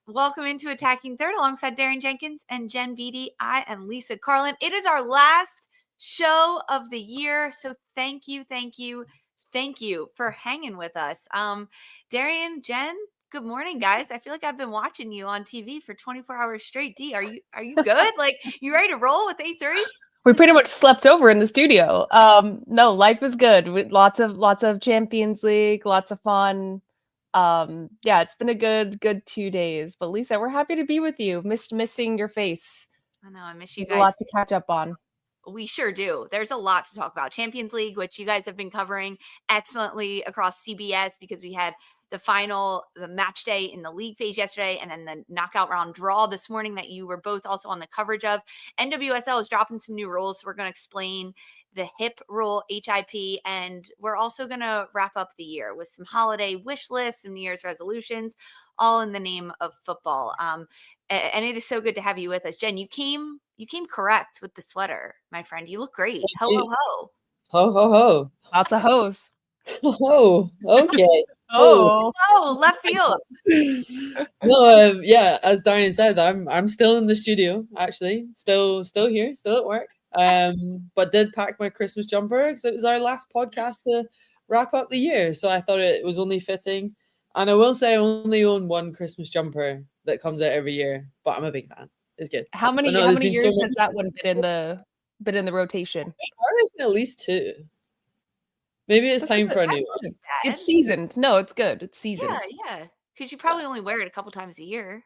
Welcome into Attacking Third alongside Darian Jenkins and Jen Beattie. I am Lisa Carlin. It is our last show of the year, so thank you for hanging with us. Darian, Jen, good morning, guys. I feel like I've been watching you on TV for 24 hours straight. D, are you good? Like, you ready to roll with A3? We pretty much slept over in the studio. No, life is good. With lots of Champions League, lots of fun. Yeah, it's been a good 2 days. But Lisa, we're happy to be with you. Missing your face. I know, I miss you There's guys. a lot to catch up on. We sure do. There's a lot to talk about. Champions League, which you guys have been covering excellently across CBS because we had the match day in the league phase yesterday, and then the knockout round draw this morning that you were both also on the coverage of. NWSL is dropping some new rules. So we're going to explain the HIP rule, HIP, and we're also going to wrap up the year with some holiday wish lists, some New Year's resolutions, all in the name of football. And it is so good to have you with us. Jen, you came correct with the sweater, my friend. You look great. Ho, ho, ho. Ho, ho, ho. Lots of hoes. Oh, okay. Oh, Left field. No, yeah, as Darian said, I'm still in the studio, actually. Still here, still at work. But did pack my Christmas jumper because it was our last podcast to wrap up the year. So I thought it was only fitting. And I will say I only own one Christmas jumper that comes out every year, but I'm a big fan. It's good. how many years has that one been in the rotation? At least 2. Maybe it's time for a new one. It's seasoned. No, it's good. It's seasoned. Yeah. Because you probably only wear it a couple times a year,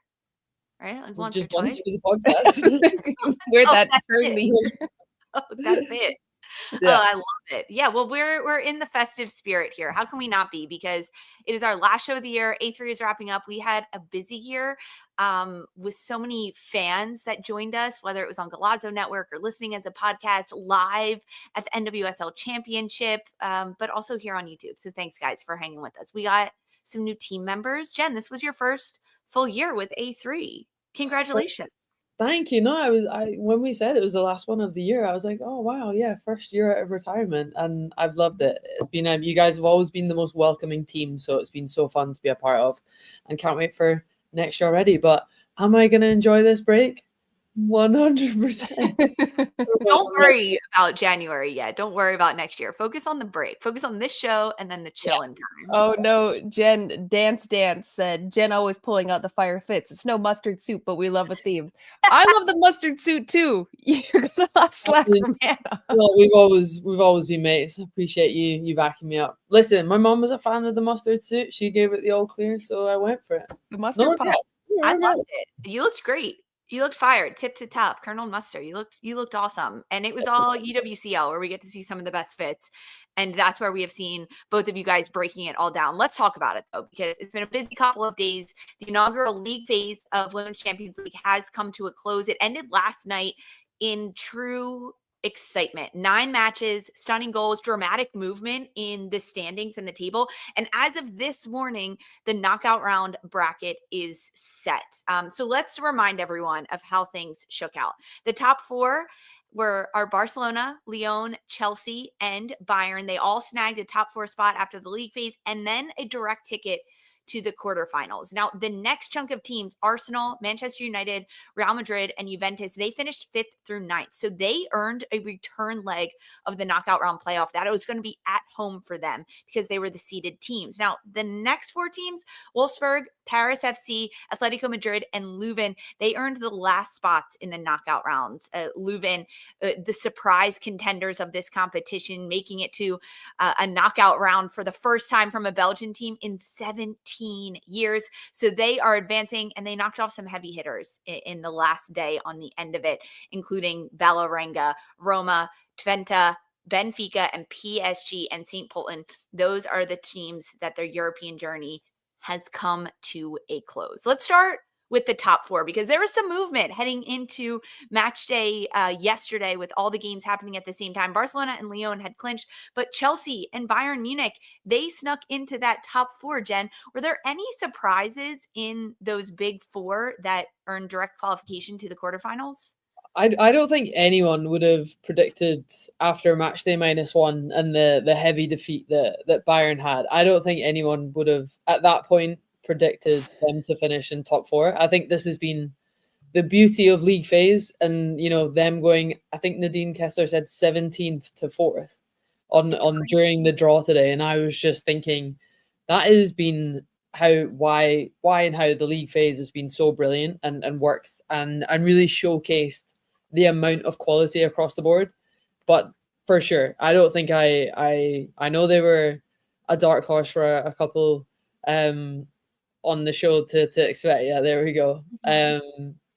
right? Like once or Just twice. once for the podcast. Wear that during the year. Oh, that's it. Yeah. Oh, I love it. Yeah, well, we're in the festive spirit here. How can we not be? Because it is our last show of the year. A3 is wrapping up. We had a busy year with so many fans that joined us, whether it was on Galazzo Network or listening as a podcast live at the NWSL Championship, but also here on YouTube. So thanks, guys, for hanging with us. We got some new team members. Jen, this was your first full year with A3. Congratulations. Thank you. No, I when we said it was the last one of the year, I was like, oh wow, yeah, first year out of retirement, and I've loved it. It's been you guys have always been the most welcoming team, so it's been so fun to be a part of, and can't wait for next year already. But am I gonna enjoy this break? 100%. Don't worry about January yet. Don't worry about next year. Focus on the break. Focus on this show and then the chilling time. Oh no, Jen Dance said Jen always pulling out the fire fits. It's no mustard soup, but we love a theme. I love the mustard suit too. You're gonna not slap from Hannah. Well, we've always been mates. I appreciate you backing me up. Listen, my mom was a fan of the mustard suit. She gave it the all clear, so I went for it. The mustard pot. I loved it. You looked great. You looked fired, tip to top. Colonel Mustard, you looked awesome. And it was all UWCL where we get to see some of the best fits. And that's where we have seen both of you guys breaking it all down. Let's talk about it, though, because it's been a busy couple of days. The inaugural league phase of Women's Champions League has come to a close. It ended last night in true excitement. 9 matches, stunning goals, dramatic movement in the standings and the table. And as of this morning, the knockout round bracket is set. So let's remind everyone of how things shook out. The top 4 are Barcelona, Lyon, Chelsea, and Bayern. They all snagged a top 4 spot after the league phase and then a direct ticket to the quarterfinals. Now, the next chunk of teams, Arsenal, Manchester United, Real Madrid, and Juventus, they finished 5th through 9th. So they earned a return leg of the knockout round playoff. That it was going to be at home for them because they were the seeded teams. Now, the next 4 teams, Wolfsburg, Paris FC, Atletico Madrid, and Leuven, they earned the last spots in the knockout rounds. Leuven, the surprise contenders of this competition, making it to a knockout round for the first time from a Belgian team in 17 years. So they are advancing, and they knocked off some heavy hitters in the last day on the end of it, including Vålerenga, Roma, Twente, Benfica, and PSG, and St. Pölten. Those are the teams that their European journey has come to a close. Let's start with the top 4 because there was some movement heading into match day yesterday with all the games happening at the same time. Barcelona and Lyon had clinched, but Chelsea and Bayern Munich, they snuck into that top 4, Jen. Were there any surprises in those big 4 that earned direct qualification to the quarterfinals? I don't think anyone would have predicted after Matchday -1 and the heavy defeat that Bayern had. I don't think anyone would have at that point predicted them to finish in top 4. I think this has been the beauty of league phase, and them going. I think Nadine Kessler said 17th to 4th on during the draw today, and I was just thinking that has been why and how the league phase has been so brilliant and works and really showcased the amount of quality across the board. But for sure, I don't think I know they were a dark horse for a couple on the show to expect. Yeah, there we go.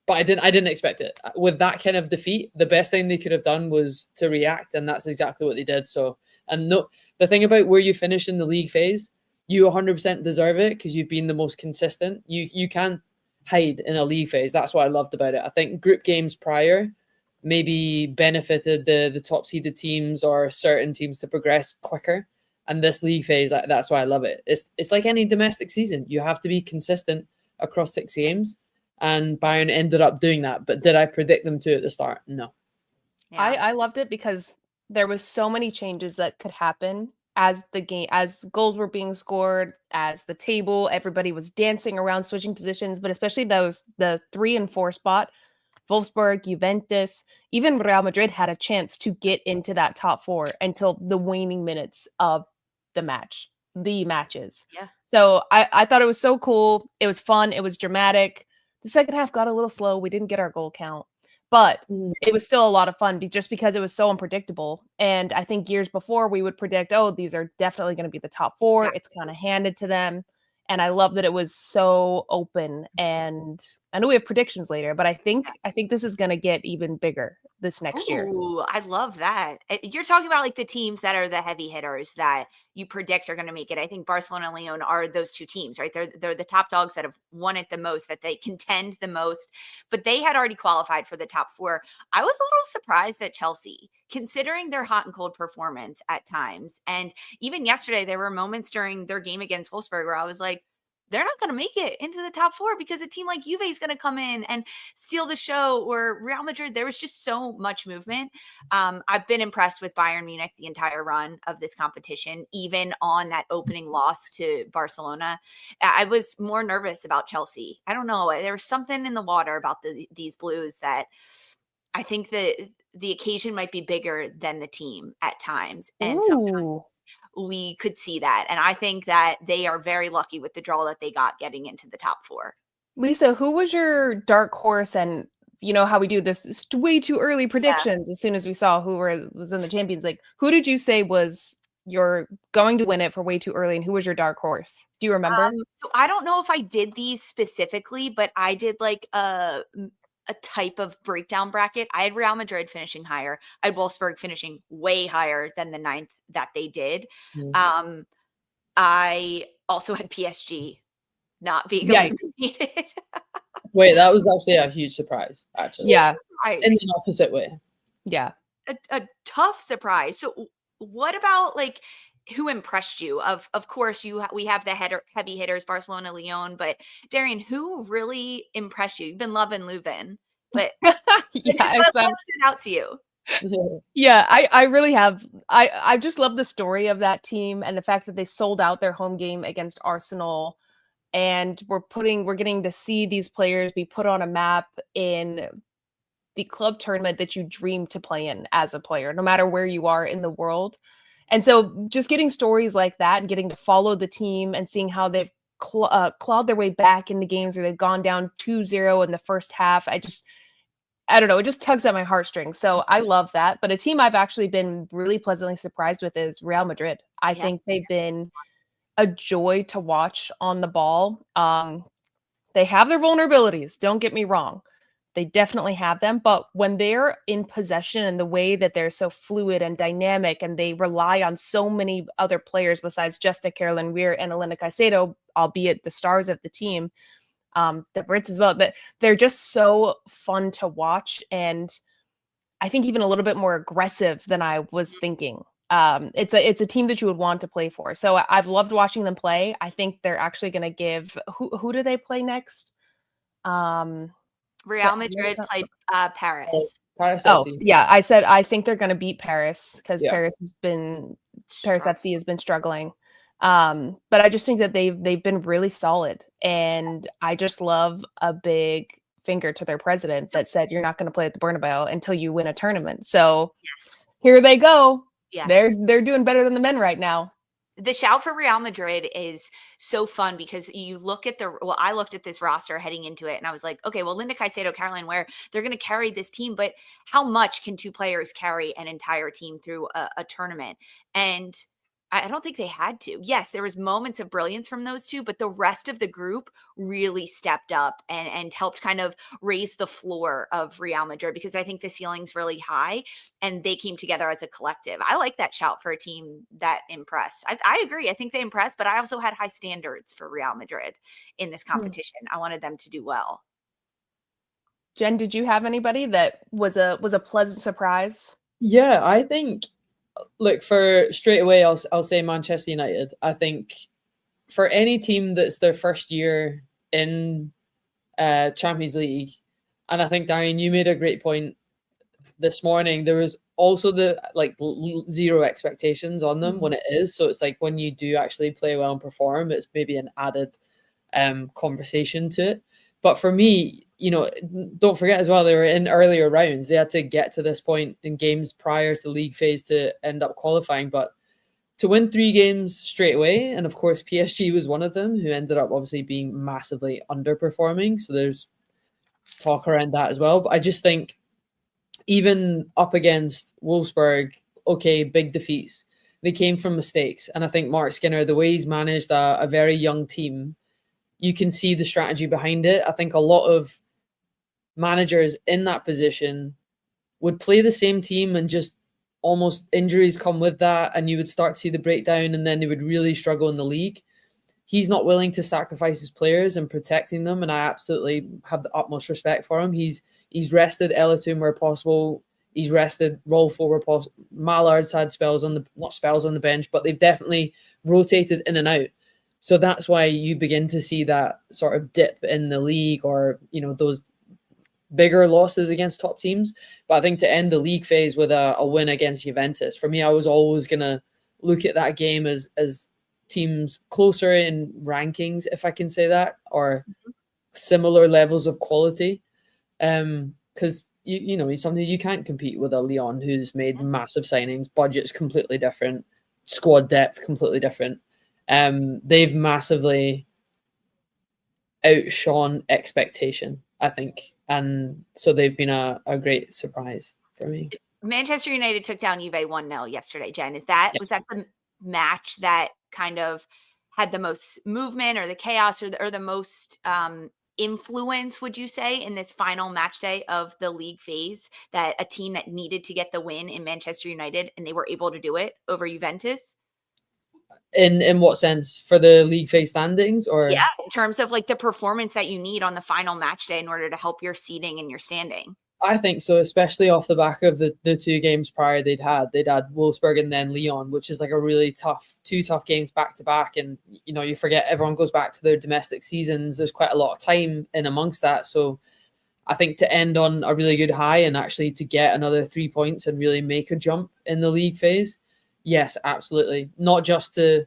But I didn't expect it. With that kind of defeat, the best thing they could have done was to react, and that's exactly what they did. So, and no, the thing about where you finish in the league phase, you 100% deserve it because you've been the most consistent. You can't hide in a league phase. That's what I loved about it. I think group games prior maybe benefited the top seeded teams or certain teams to progress quicker. And this league phase, that's why I love it. It's like any domestic season. You have to be consistent across 6 games. And Bayern ended up doing that. But did I predict them to at the start? No. Yeah. I loved it because there was so many changes that could happen as goals were being scored, as the table, everybody was dancing around, switching positions, but especially the 3 and 4 spot, Wolfsburg, Juventus, even Real Madrid had a chance to get into that top 4 until the waning minutes of the matches. Yeah. So I thought it was so cool. It was fun. It was dramatic. The second half got a little slow. We didn't get our goal count. But it was still a lot of fun just because it was so unpredictable. And I think years before we would predict, these are definitely going to be the top 4. Exactly. It's kind of handed to them. And I love that it was so open. And I know we have predictions later, but I think this is going to get even bigger this next year. I love that. You're talking about like the teams that are the heavy hitters that you predict are going to make it. I think Barcelona and Lyon are those 2 teams, right? They're the top dogs that have won it the most, that they contend the most, but they had already qualified for the top 4. I was a little surprised at Chelsea, considering their hot and cold performance at times. And even yesterday, there were moments during their game against Wolfsburg where I was like, they're not going to make it into the top 4 because a team like Juve is going to come in and steal the show, or Real Madrid. There was just so much movement. I've been impressed with Bayern Munich the entire run of this competition, even on that opening loss to Barcelona. I was more nervous about Chelsea. I don't know. There was something in the water about these Blues that I think that the occasion might be bigger than the team at times. And sometimes we could see that. And I think that they are very lucky with the draw that they got getting into the top 4. Lisa, who was your dark horse? And you know how we do this way too early predictions. As soon as we saw who was in the Champions League, who did you say was you're going to win it for way too early? And who was your dark horse? Do you remember? So I don't know if I did these specifically, but I did like a type of breakdown bracket. I had Real Madrid finishing higher. I had Wolfsburg finishing way higher than the 9th that they did. I also had PSG not being eliminated. Wait, that was actually a huge surprise, actually. Yeah. In the opposite way. Yeah. A tough surprise. So what about like who impressed you? Of course, we have the heavy hitters, Barcelona, Lyon, but Darian, who really impressed you? You've been loving Leuven, but what stood out to you? Yeah, I really have. I just love the story of that team and the fact that they sold out their home game against Arsenal, and we're getting to see these players be put on a map in the club tournament that you dream to play in as a player, no matter where you are in the world. And so just getting stories like that and getting to follow the team and seeing how they've clawed their way back into games where they've gone down 2-0 in the first half. I don't know. It just tugs at my heartstrings. So I love that. But a team I've actually been really pleasantly surprised with is Real Madrid. I think they've been a joy to watch on the ball. They have their vulnerabilities. Don't get me wrong. They definitely have them. But when they're in possession and the way that they're so fluid and dynamic, and they rely on so many other players besides just Carolin Weir and Elena Caicedo, albeit the stars of the team, the Brits as well, that they're just so fun to watch. And I think even a little bit more aggressive than I was thinking. It's a team that you would want to play for. So I've loved watching them play. I think they're actually going to give, who do they play next? Real Madrid played Paris. Paris FC. Yeah. I said I think they're going to beat Paris because Paris FC has been struggling. But I just think that they've been really solid, and I just love a big finger to their president that said you're not going to play at the Bernabeu until you win a tournament. So Yes. here they go. Yes. They're doing better than the men right now. The shout for Real Madrid is so fun because you look at I looked at this roster heading into it and I was like, okay, well, Linda Caicedo, Carlin Ware, they're going to carry this team, but how much can two players carry an entire team through a tournament? And I don't think they had to. Yes, there was moments of brilliance from those two, but the rest of the group really stepped up and helped kind of raise the floor of Real Madrid, because I think the ceiling's really high and they came together as a collective. I like that shout for a team that impressed. I agree. I think they impressed, but I also had high standards for Real Madrid in this competition. I wanted them to do well. Jen, did you have anybody that was a pleasant surprise? Yeah, I think, look, for straight away, I'll say Manchester United. I think for any team that's their first year in Champions League, and I think, Darian, you made a great point this morning. There was also the zero expectations on them when it is. So it's like when you do actually play well and perform, it's maybe an added conversation to it. But for me, don't forget as well, they were in earlier rounds. They had to get to this point in games prior to the league phase to end up qualifying. But to win 3 games straight away, and of course PSG was one of them, who ended up obviously being massively underperforming. So there's talk around that as well. But I just think even up against Wolfsburg, okay, big defeats. They came from mistakes. And I think Mark Skinner, the way he's managed a very young team, you can see the strategy behind it. I think a lot of managers in that position would play the same team and just almost injuries come with that, and you would start to see the breakdown, and then they would really struggle in the league. He's not willing to sacrifice his players and protecting them, and I absolutely have the utmost respect for him. He's rested Elatum where possible. He's rested Rolfo where possible. Mallard's had not spells on the bench, but they've definitely rotated in and out. So that's why you begin to see that sort of dip in the league, or those bigger losses against top teams. But I think to end the league phase with a win against Juventus, for me, I was always going to look at that game as teams closer in rankings, if I can say that, or similar levels of quality. Because sometimes you can't compete with a Lyon who's made massive signings, budget's completely different, squad depth completely different. They've massively outshone expectation, I think. And so they've been a great surprise for me. Manchester United took down Juve 1-0 yesterday, Jen. Was that the match that kind of had the most movement or the chaos or the most influence, would you say, in this final match day of the league phase, that a team that needed to get the win in Manchester United and they were able to do it over Juventus? In what sense? For the league phase standings, or in terms of the performance that you need on the final match day in order to help your seeding and your standing? I think so, especially off the back of the 2 games prior they'd had Wolfsburg and then Lyon, which is a really two tough games back to back. And you forget everyone goes back to their domestic seasons. There's quite a lot of time in amongst that. So I think to end on a really good high and actually to get another 3 points and really make a jump in the league phase, yes, absolutely. Not just to,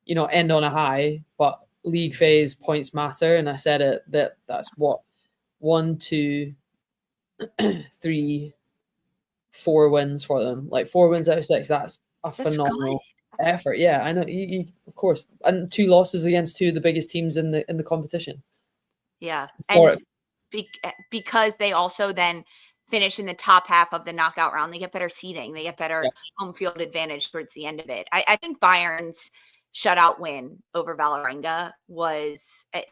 end on a high, but league phase points matter. And I said it, that's what 1, 2, 3, 4 wins for them. 4 wins out of 6. That's phenomenal effort. Yeah, I know. You, of course, and 2 losses against 2 of the biggest teams in the competition. Yeah, and because they also then finish in the top half of the knockout round, they get better seeding, they get better home field advantage towards the end of it. I think Bayern's shutout win over Vålerenga was, I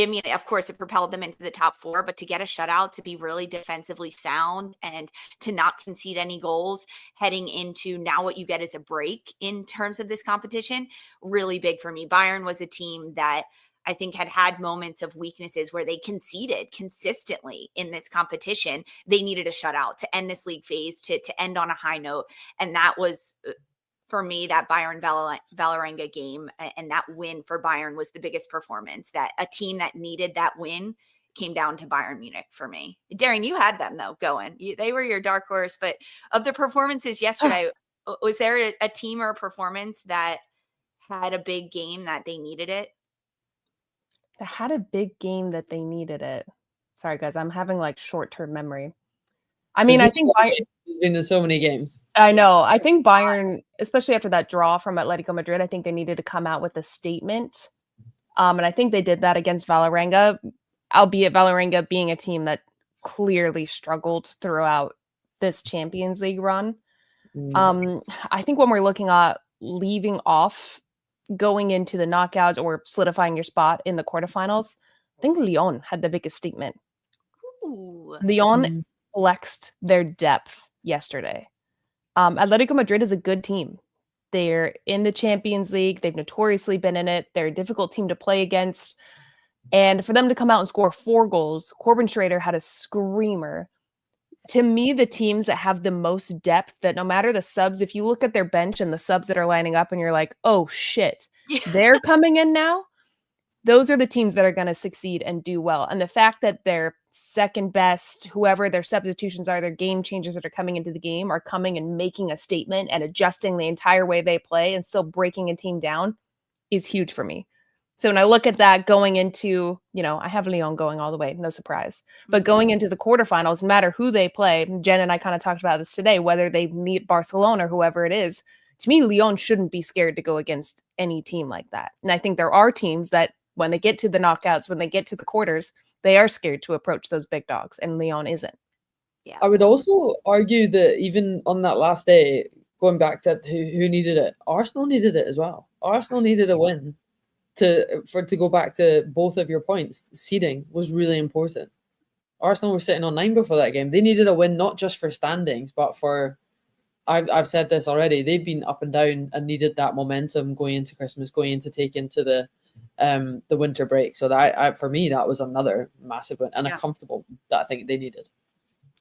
mean, of course, it propelled them into the top 4, but to get a shutout, to be really defensively sound and to not concede any goals heading into now what you get is a break in terms of this competition, really big for me. Bayern was a team that I think had moments of weaknesses where they conceded consistently in this competition. They needed a shutout to end this league phase, to end on a high note. And that was, for me, that Bayern Vålerenga game and that win for Bayern was the biggest performance. That a team that needed that win came down to Bayern Munich for me. Darian, you had them though going. They were your dark horse, but of the performances yesterday, was there a team or a performance that had a big game that they needed it? They had a big game that they needed it. Sorry, guys, I'm having, like, short-term memory. I mean, I think There's been so many games. I know. I think Bayern, especially after that draw from Atletico Madrid, I think they needed to come out with a statement. And I think they did that against Vålerenga, albeit Vålerenga being a team that clearly struggled throughout this Champions League run. I think when we're looking at leaving off going into the knockouts or solidifying your spot in the quarterfinals, I think Lyon had the biggest statement. Ooh. Lyon flexed their depth yesterday. Atletico Madrid is a good team. They're in the Champions League. They've notoriously been in it. They're a difficult team to play against. And for them to come out and score 4 goals, Corbin Schrader had a screamer. To me, the teams that have the most depth, that no matter the subs, if you look at their bench and the subs that are lining up and you're like, oh shit, they're coming in now, those are the teams that are going to succeed and do well. And the fact that their second best, whoever their substitutions are, their game changers that are coming into the game are coming and making a statement and adjusting the entire way they play and still breaking a team down is huge for me. So when I look at that going into, I have Lyon going all the way, no surprise. But going into the quarterfinals, no matter who they play, Jen and I kind of talked about this today, whether they meet Barcelona or whoever it is, to me, Lyon shouldn't be scared to go against any team like that. And I think there are teams that when they get to the knockouts, when they get to the quarters, they are scared to approach those big dogs, and Lyon isn't. Yeah. I would also argue that even on that last day, going back to who needed it, Arsenal needed it as well. Arsenal needed a win to go back to both of your points. Seeding was really important. Arsenal were sitting on 9 before that game. They needed a win not just for standings, but for I've said this already. They've been up and down and needed that momentum going into Christmas, going into take into the winter break. So that for me, that was another massive win and a comfortable that I think they needed.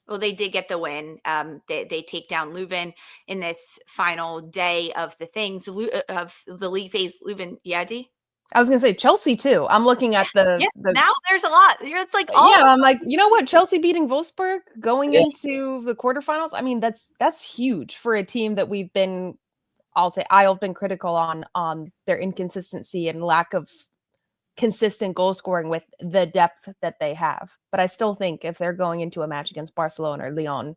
Well, they did get the win. They take down Leuven in this final day of the things of the league phase. Leuven, Yadi. I was gonna say Chelsea too. I'm looking at the now there's a lot. It's like I'm like, you know what? Chelsea beating Wolfsburg going into the quarterfinals. I mean, that's huge for a team that we've been. I've been critical on their inconsistency and lack of consistent goal scoring with the depth that they have. But I still think if they're going into a match against Barcelona or Lyon,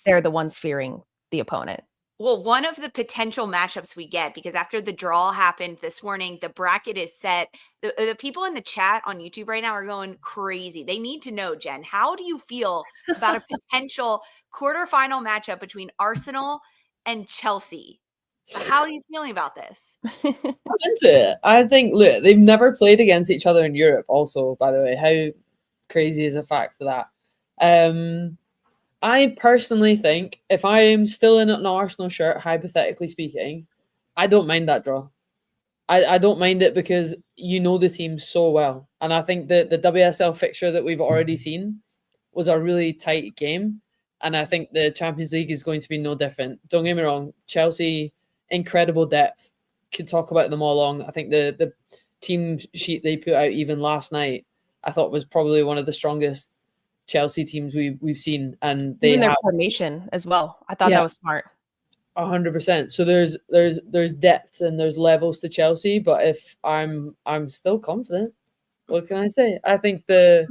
they're the ones fearing the opponent. Well, one of the potential matchups we get, because after the draw happened this morning, the bracket is set. The people in the chat on YouTube right now are going crazy. They need to know, Jen, how do you feel about a potential quarterfinal matchup between Arsenal and Chelsea? How are you feeling about this? I'm into it. I think, look, they've never played against each other in Europe also, by the way. How crazy is a fact for that? I personally think if I am still in an Arsenal shirt, hypothetically speaking, I don't mind that draw. I don't mind it because you know the team so well. And I think that the WSL fixture that we've already seen was a really tight game. And I think the Champions League is going to be no different. Don't get me wrong. Chelsea, incredible depth. Could talk about them all along. I think the team sheet they put out even last night, I thought was probably one of the strongest Chelsea teams we've seen, and they even have their formation as well. I thought that was smart. 100%. So there's depth and there's levels to Chelsea, but if I'm still confident. What can I say? I think I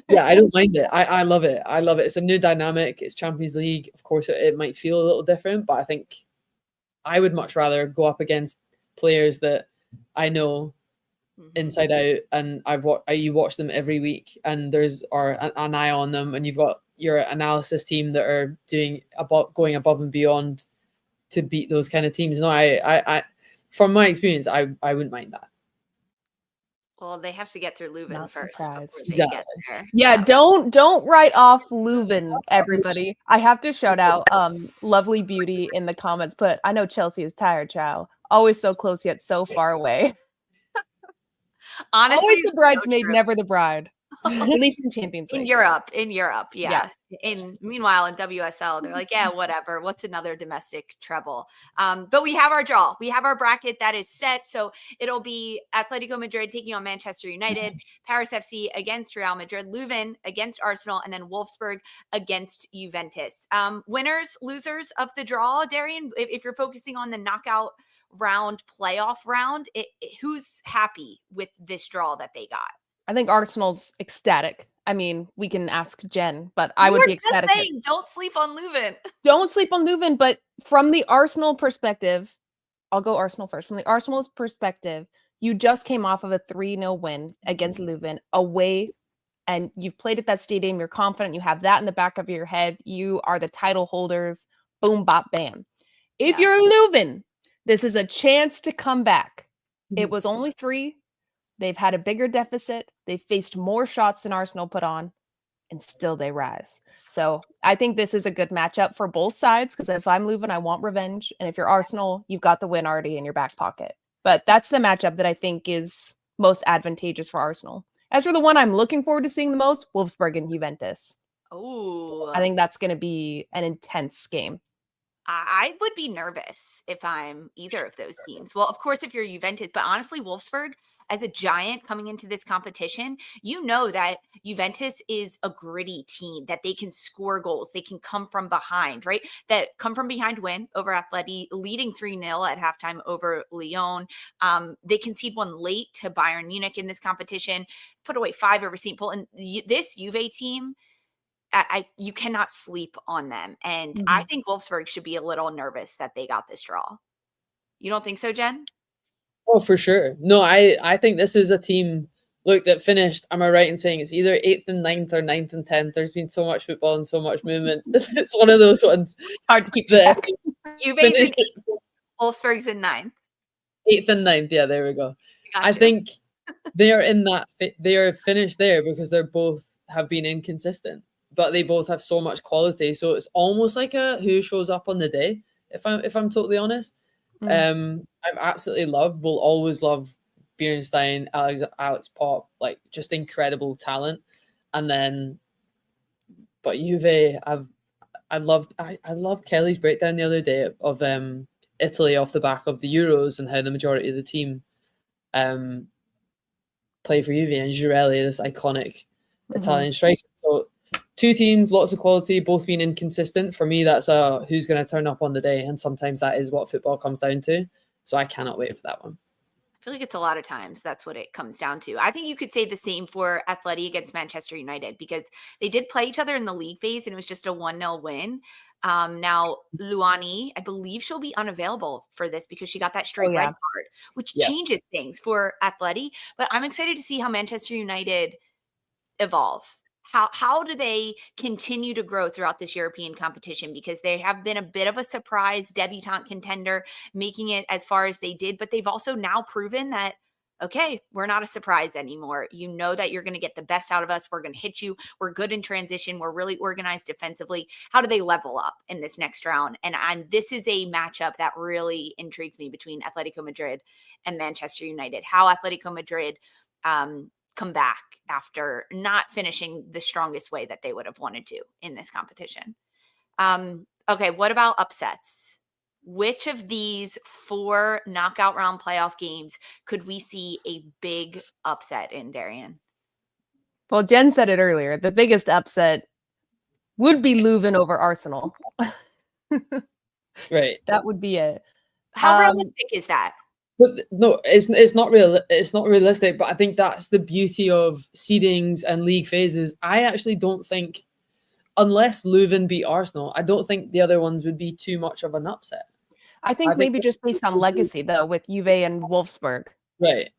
don't mind it. I love it. I love it. It's a new dynamic. It's Champions League. Of course, it might feel a little different, but I think I would much rather go up against players that I know inside out, and you watch them every week, and there's an eye on them, and you've got your analysis team that are going above and beyond to beat those kind of teams. No, I from my experience, I wouldn't mind that. Well, they have to get through Leuven Not first. surprised. Before they get there. Yeah, don't write off Leuven, everybody. I have to shout out Lovely Beauty in the comments, but I know Chelsea is tired, child. Always so close yet so far away. Honestly, always the bridesmaid, never the bride. At least in Champions League. In Europe, yeah. Meanwhile, in WSL, they're like, yeah, whatever. What's another domestic treble? But we have our draw. We have our bracket that is set. So it'll be Atletico Madrid taking on Manchester United, Paris FC against Real Madrid, Leuven against Arsenal, and then Wolfsburg against Juventus. Winners, losers of the draw, Darian, if you're focusing on the knockout round playoff round, who's happy with this draw that they got? I think Arsenal's ecstatic. I mean, we can ask Jen, but I You would were be just ecstatic. saying, don't sleep on Leuven. Don't sleep on Leuven, but from the Arsenal perspective, I'll go Arsenal first. From the Arsenal's perspective, you just came off of a 3-0 win against Leuven away, and you've played at that stadium. You're confident. You have that in the back of your head. You are the title holders. Boom, bop, bam. If Yeah. you're Leuven, this is a chance to come back. It Mhm. was only 3. They've had a bigger deficit. They faced more shots than Arsenal put on, and still they rise. So I think this is a good matchup for both sides, because if I'm Leuven, I want revenge. And if you're Arsenal, you've got the win already in your back pocket. But that's the matchup that I think is most advantageous for Arsenal. As for the one I'm looking forward to seeing the most, Wolfsburg and Juventus. Oh, I think that's going to be an intense game. I would be nervous if I'm either of those teams. Well, of course, if you're Juventus, but honestly, Wolfsburg, as a giant coming into this competition, you know that Juventus is a gritty team, that they can score goals. They can come from behind, right? That come from behind win over Atleti, leading 3-0 at halftime over Lyon. They concede one late to Bayern Munich in this competition, put away 5 over St. Paul. And this Juve team, you cannot sleep on them. And I think Wolfsburg should be a little nervous that they got this draw. You don't think so, Jen? Oh, for sure. No, I think this is a team, look, that finished, am I right in saying it's either 8th and 9th or 9th and 10th? There's been so much football and so much movement. It's one of those ones. Hard to keep that track. Juve's in finished 8th, Wolfsburg's in 9th. 8th and 9th. Yeah, there we go. I Gotcha. think they are in that, they are finished there because they're both have been inconsistent, but they both have so much quality. So it's almost like a who shows up on the day, if I'm totally honest. I've absolutely will always love Bierenstein, Alex Pop, like just incredible talent. And then, but Juve, I loved Kelly's breakdown the other day of Italy off the back of the Euros and how the majority of the team play for Juve, and Girelli, this iconic Italian striker. So 2 teams, lots of quality, both being inconsistent. For me, that's a who's going to turn up on the day, and sometimes that is what football comes down to. So I cannot wait for that one. I feel like it's a lot of times that's what it comes down to. I think you could say the same for Atleti against Manchester United, because they did play each other in the league phase and it was just a 1-0 win. Now, Luani, I believe she'll be unavailable for this because she got that straight red card, which changes things for Atleti. But I'm excited to see how Manchester United evolve. How do they continue to grow throughout this European competition? Because they have been a bit of a surprise debutante contender, making it as far as they did. But they've also now proven that, okay, we're not a surprise anymore. You know that you're going to get the best out of us. We're going to hit you. We're good in transition. We're really organized defensively. How do they level up in this next round? And this is a matchup that really intrigues me between Atletico Madrid and Manchester United. How Atletico Madrid come back after not finishing the strongest way that they would have wanted to in this competition. Okay, what about upsets? Which of these 4 knockout round playoff games could we see a big upset in, Darian? Well, Jen said it earlier. The biggest upset would be Leuven over Arsenal. Right. That would be it. How realistic is that? But no, it's not real. It's not realistic. But I think that's the beauty of seedings and league phases. I actually don't think, unless Leuven beat Arsenal, I don't think the other ones would be too much of an upset. I think maybe just based on legacy, though, with Juve and Wolfsburg. Right.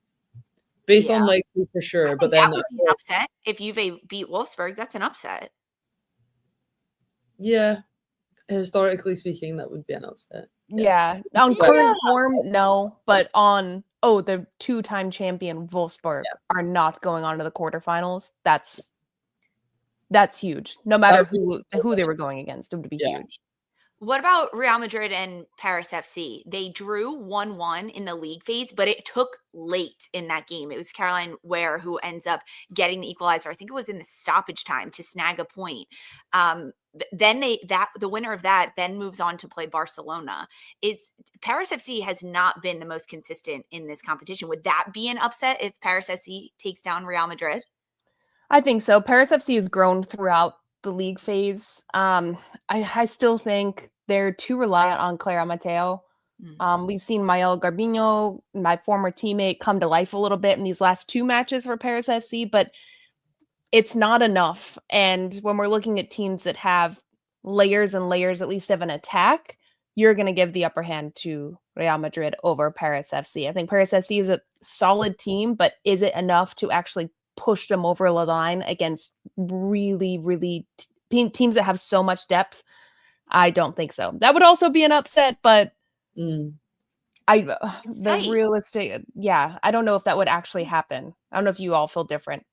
Based on legacy for sure. But then that would be an upset. If Juve beat Wolfsburg, that's an upset. Yeah. Historically speaking, that would be an upset. Yeah. On current form, no. But on, the 2-time champion Wolfsburg are not going on to the quarterfinals. That's huge. No matter who they were going against, it would be huge. What about Real Madrid and Paris FC? They drew 1-1 in the league phase, but it took late in that game. It was Caroline Ware who ends up getting the equalizer. I think it was in the stoppage time to snag a point. Then the winner of that then moves on to play Barcelona. Paris FC has not been the most consistent in this competition. Would that be an upset if Paris FC takes down Real Madrid? I think so. Paris FC has grown throughout the league phase. I still think they're too reliant on Clara Mateo. We've seen Mael Garbino, my former teammate, come to life a little bit in these last 2 matches for Paris FC, but it's not enough. And when we're looking at teams that have layers and layers, at least of an attack, you're going to give the upper hand to Real Madrid over Paris FC. I think Paris FC is a solid team, but is it enough to actually push them over the line against really, really teams that have so much depth? I don't think so. That would also be an upset, but realistic, I don't know if that would actually happen. I don't know if you all feel different.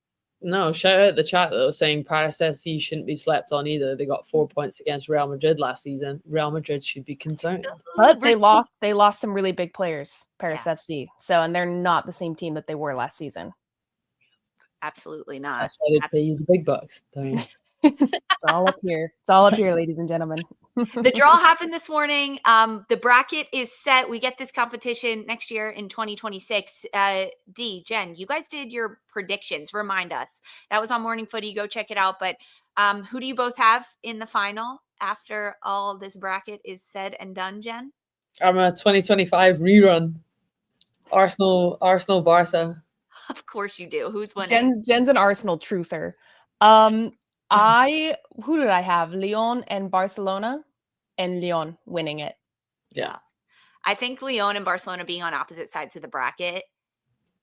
No, shout out the chat though, saying Paris SC shouldn't be slept on either. They got 4 points against Real Madrid last season. Real Madrid should be concerned. But they lost some really big players, Paris FC. So, and they're not the same team that they were last season. Absolutely not. That's why they pay you the big bucks. It's all up here. It's all up here, ladies and gentlemen. The draw happened this morning. The bracket is set. We get this competition next year in 2026. Jen, you guys did your predictions. Remind us. That was on Morning Footy. Go check it out. But who do you both have in the final after all this bracket is said and done, Jen? I'm a 2025 rerun. Arsenal, Barca. Of course you do. Who's winning? Jen's an Arsenal truther. Who did I have? Lyon and Barcelona, and Lyon winning it. Yeah. I think Lyon and Barcelona being on opposite sides of the bracket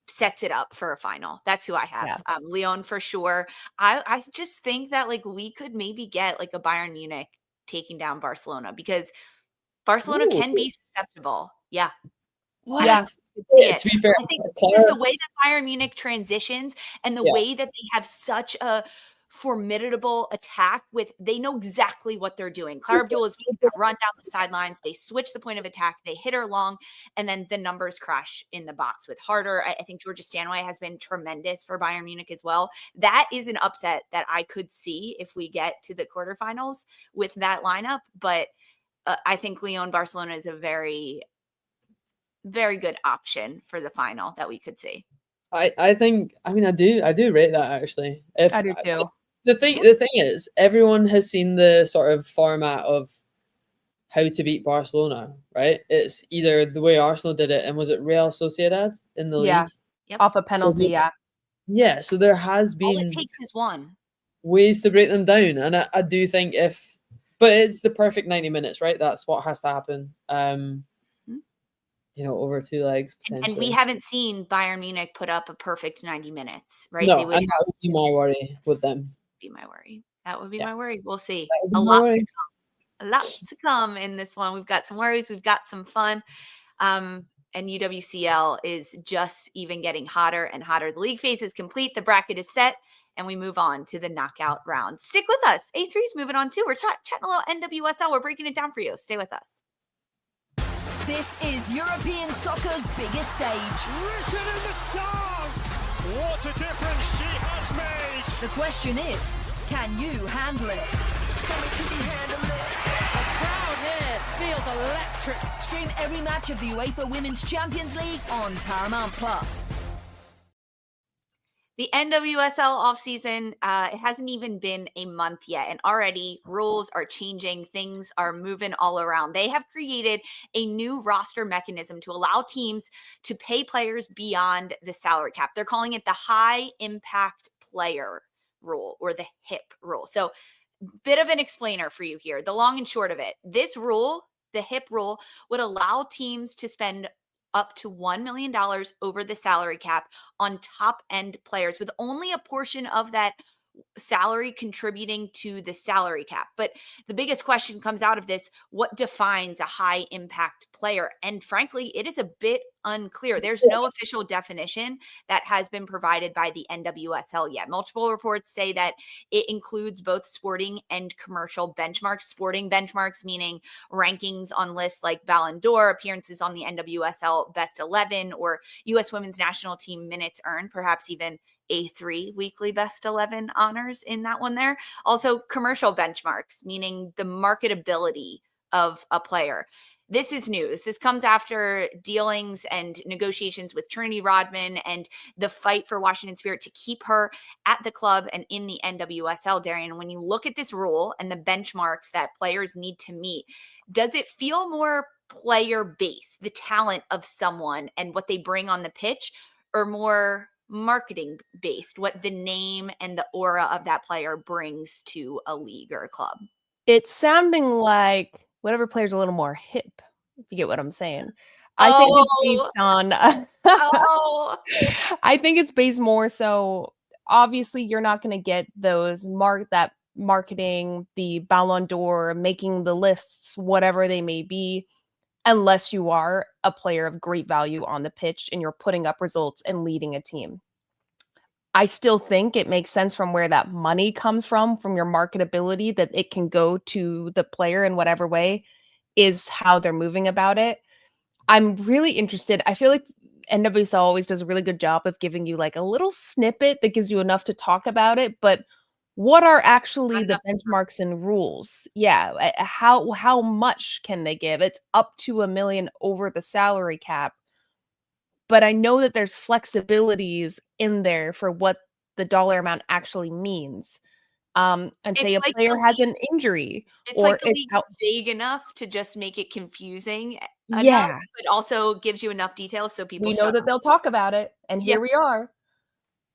sets it up for a final. That's who I have. Yeah. Lyon for sure. I just think that like we could maybe get like a Bayern Munich taking down Barcelona because Barcelona can be susceptible. Yeah. What? Yeah. To be fair, I think it's the way that Bayern Munich transitions and the way that they have such a formidable attack they know exactly what they're doing. Clara Abdul is run down the sidelines. They switch the point of attack. They hit her long, and then the numbers crash in the box with Harder. I think Georgia Stanway has been tremendous for Bayern Munich as well. That is an upset that I could see if we get to the quarterfinals with that lineup. But I think Lyon Barcelona is a very, very good option for the final that we could see. I do rate that actually. I do too. The thing is, everyone has seen the sort of format of how to beat Barcelona, right? It's either the way Arsenal did it, and was it Real Sociedad in the league? Yep. Off a penalty, Yeah, so there has been all it takes is one ways to break them down, and I do think but it's the perfect 90 minutes, right? That's what has to happen. Over 2 legs. And we haven't seen Bayern Munich put up a perfect 90 minutes, right? No, and that would be my worry with them. That would be my worry. We'll see. A lot to come in this one. We've got some worries. We've got some fun. And UWCL is just even getting hotter and hotter. The league phase is complete. The bracket is set. And we move on to the knockout round. Stick with us. A3's moving on too. We're chatting a little NWSL. We're breaking it down for you. Stay with us. This is European soccer's biggest stage. Written in the stars! What a difference she has made! The question is, can you handle it? The crowd here feels electric. Stream every match of the UEFA Women's Champions League on Paramount+. The NWSL offseason, it hasn't even been a month yet, and already rules are changing. Things are moving all around. They have created a new roster mechanism to allow teams to pay players beyond the salary cap. They're calling it the high impact player rule, or the HIP rule. So bit of an explainer for you here. The long and short of it, this rule, the HIP rule, would allow teams to spend up to $1 million over the salary cap on top end players, with only a portion of that salary contributing to the salary cap. But the biggest question comes out of this: what defines a high impact player? And frankly, it is a bit unclear. There's no official definition that has been provided by the NWSL yet. Multiple reports say that it includes both sporting and commercial benchmarks. Sporting benchmarks meaning rankings on lists like Ballon d'Or, appearances on the NWSL Best 11, or U.S. Women's National Team minutes earned, perhaps even A3 weekly Best 11 honors in that one there. Also commercial benchmarks, meaning the marketability of a player. This is news. This comes after dealings and negotiations with Trinity Rodman and the fight for Washington Spirit to keep her at the club and in the NWSL. Darian, when you look at this rule and the benchmarks that players need to meet, does it feel more player-based, the talent of someone and what they bring on the pitch, or more marketing-based, what the name and the aura of that player brings to a league or a club? It's sounding like whatever player's a little more hip, if you get what I'm saying. I think it's based on I think it's based more so, obviously you're not going to get those marketing, the Ballon d'Or, making the lists, whatever they may be, unless you are a player of great value on the pitch and you're putting up results and leading a team. I still think it makes sense from where that money comes from your marketability, that it can go to the player in whatever way is how they're moving about it. I'm really interested. I feel like NWSL always does a really good job of giving you like a little snippet that gives you enough to talk about it, but what are actually the benchmarks and rules? Yeah, how much can they give? It's up to $1 million over the salary cap. But I know that there's flexibilities in there for what the dollar amount actually means. And say a player has an injury, it's like the league vague enough to just make it confusing enough, but also gives you enough details so people know that they'll talk about it, and here we are.